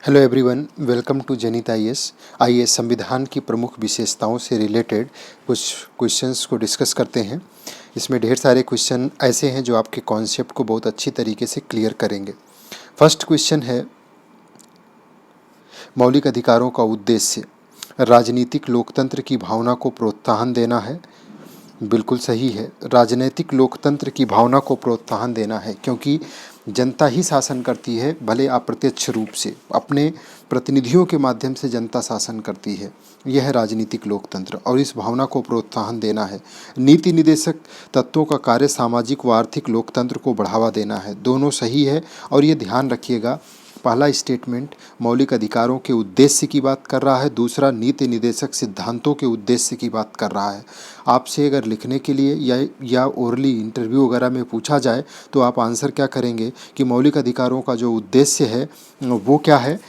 Hello everyone, welcome to जनित IAS. आइए संविधान की प्रमुख विशेषताओं से रिलेटेड कुछ क्वेश्चंस को डिस्कस करते हैं। इसमें ढेर सारे क्वेश्चन ऐसे हैं जो आपके कॉन्सेप्ट को बहुत अच्छी तरीके से क्लियर करेंगे। फर्स्ट क्वेश्चन है, मौलिक अधिकारों का उद्देश्य राजनीतिक लोकतंत्र की भावना को प्रोत्साहन देना है। बिल्कुल सही है, राजनीतिक लोकतंत्र की भावना को प्रोत्साहन देना है, क्योंकि जनता ही शासन करती है, भले अप्रत्यक्ष रूप से अपने प्रतिनिधियों के माध्यम से जनता शासन करती है। यह है राजनीतिक लोकतंत्र और इस भावना को प्रोत्साहन देना है। नीति निदेशक तत्वों का कार्य सामाजिक व आर्थिक लोकतंत्र को बढ़ावा देना है। दोनों सही है और ये ध्यान रखिएगा, पहला स्टेटमेंट मौलिक अधिकारों के उद्देश्य की बात कर रहा है, दूसरा नीति निदेशक सिद्धांतों के उद्देश्य की बात कर रहा है। आपसे अगर लिखने के लिए या ओरली इंटरव्यू वगैरह में पूछा जाए तो आप आंसर क्या करेंगे कि मौलिक अधिकारों का जो उद्देश्य है वो क्या है,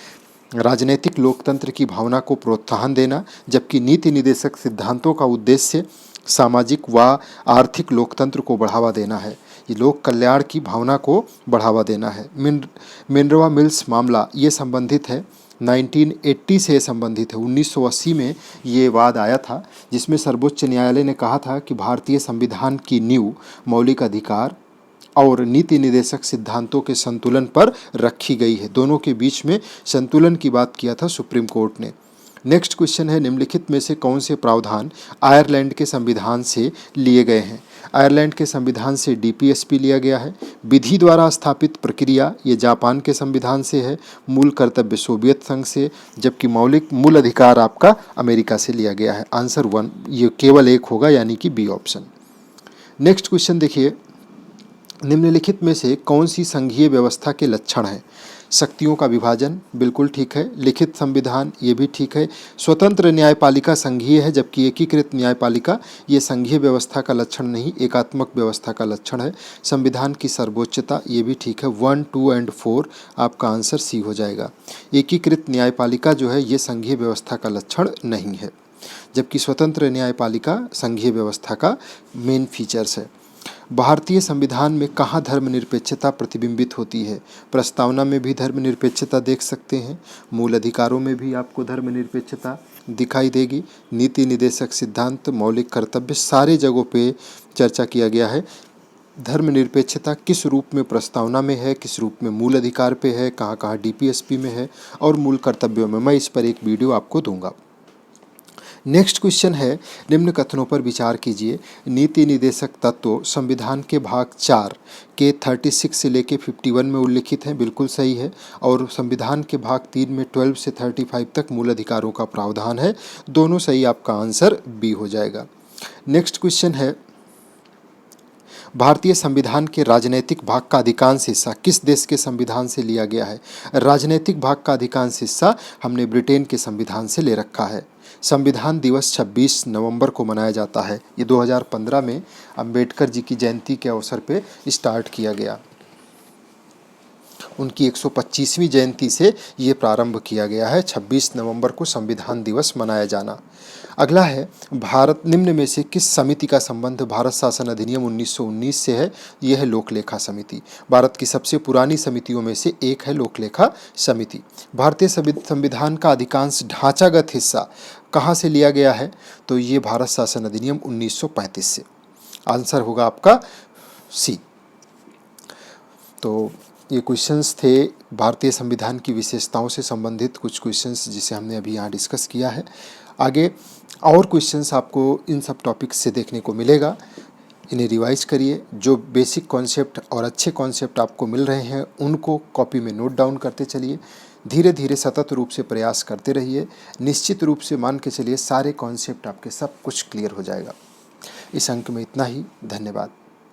राजनीतिक लोकतंत्र की भावना को प्रोत्साहन देना, जबकि नीति निदेशक सिद्धांतों का उद्देश्य सामाजिक व आर्थिक लोकतंत्र को बढ़ावा देना है, ये लोक कल्याण की भावना को बढ़ावा देना है। मिनर्वा मिल्स मामला ये संबंधित है 1980 से संबंधित है। 1980 में ये वाद आया था, जिसमें सर्वोच्च न्यायालय ने कहा था कि भारतीय संविधान की नींव मौलिक अधिकार और नीति निदेशक सिद्धांतों के संतुलन पर रखी गई है। दोनों के बीच में संतुलन की बात किया था सुप्रीम कोर्ट ने। नेक्स्ट क्वेश्चन है, निम्नलिखित में से कौन से प्रावधान आयरलैंड के संविधान से लिए गए हैं। आयरलैंड के संविधान से डीपीएसपी लिया गया है। विधि द्वारा स्थापित प्रक्रिया ये जापान के संविधान से है। मूल कर्तव्य सोवियत संघ से, जबकि मूल अधिकार आपका अमेरिका से लिया गया है। आंसर 1 ये केवल एक होगा, यानी कि बी ऑप्शन। नेक्स्ट क्वेश्चन देखिए, निम्नलिखित में से कौन सी संघीय व्यवस्था के लक्षण हैं। शक्तियों का विभाजन बिल्कुल ठीक है। लिखित संविधान ये भी ठीक है। स्वतंत्र न्यायपालिका संघीय है, जबकि एकीकृत न्यायपालिका ये संघीय व्यवस्था का लक्षण नहीं, एकात्मक व्यवस्था का लक्षण है। संविधान की सर्वोच्चता ये भी ठीक है। 1, 2 एंड 4 आपका आंसर सी हो जाएगा। एकीकृत न्यायपालिका जो है ये संघीय व्यवस्था का लक्षण नहीं है, जबकि स्वतंत्र न्यायपालिका संघीय व्यवस्था का मेन फीचर्स है। भारतीय संविधान में कहाँ धर्मनिरपेक्षता प्रतिबिंबित होती है। प्रस्तावना में भी धर्मनिरपेक्षता देख सकते हैं, मूल अधिकारों में भी आपको धर्मनिरपेक्षता दिखाई देगी। नीति निदेशक सिद्धांत, मौलिक कर्तव्य, सारे जगहों पे चर्चा किया गया है। धर्मनिरपेक्षता किस रूप में प्रस्तावना में है, किस रूप में मूल अधिकार पे है, कहाँ कहाँ डीपीएसपी में है और मूल कर्तव्यों में, मैं इस पर एक वीडियो आपको दूंगा। नेक्स्ट क्वेश्चन है, निम्न कथनों पर विचार कीजिए। नीति निदेशक तत्व संविधान के भाग 4 के 36 से लेके 51 में उल्लिखित हैं, बिल्कुल सही है। और संविधान के भाग 3 में 12 से 35 तक मूल अधिकारों का प्रावधान है, दोनों सही, आपका आंसर बी हो जाएगा। नेक्स्ट क्वेश्चन है, भारतीय संविधान के राजनैतिक भाग का अधिकांश हिस्सा किस देश के संविधान से लिया गया है। राजनैतिक भाग का अधिकांश हिस्सा हमने ब्रिटेन के संविधान से ले रखा है। संविधान दिवस 26 नवंबर को मनाया जाता है। ये 2015 में अंबेडकर जी की जयंती के अवसर पे स्टार्ट किया गया। उनकी 125वीं जयंती से ये प्रारंभ किया गया है, 26 नवंबर को संविधान दिवस मनाया जाना। अगला है, भारत निम्न में से किस समिति का संबंध भारत शासन अधिनियम 1919 से है। यह है लोकलेखा समिति। भारत की सबसे पुरानी समितियों में से एक है लोकलेखा समिति। भारतीय संविधान का अधिकांश ढांचागत हिस्सा कहाँ से लिया गया है, तो ये भारत शासन अधिनियम 1935 से। आंसर होगा आपका सी। तो ये क्वेश्चंस थे भारतीय संविधान की विशेषताओं से संबंधित कुछ क्वेश्चंस, जिसे हमने अभी यहाँ डिस्कस किया है। आगे और क्वेश्चंस आपको इन सब टॉपिक्स से देखने को मिलेगा, इन्हें रिवाइज करिए। जो बेसिक कॉन्सेप्ट और अच्छे कॉन्सेप्ट आपको मिल रहे हैं उनको कॉपी में नोट डाउन करते चलिए। धीरे धीरे सतत रूप से प्रयास करते रहिए। निश्चित रूप से मान के चलिए सारे कॉन्सेप्ट आपके सब कुछ क्लियर हो जाएगा। इस अंक में इतना ही। धन्यवाद।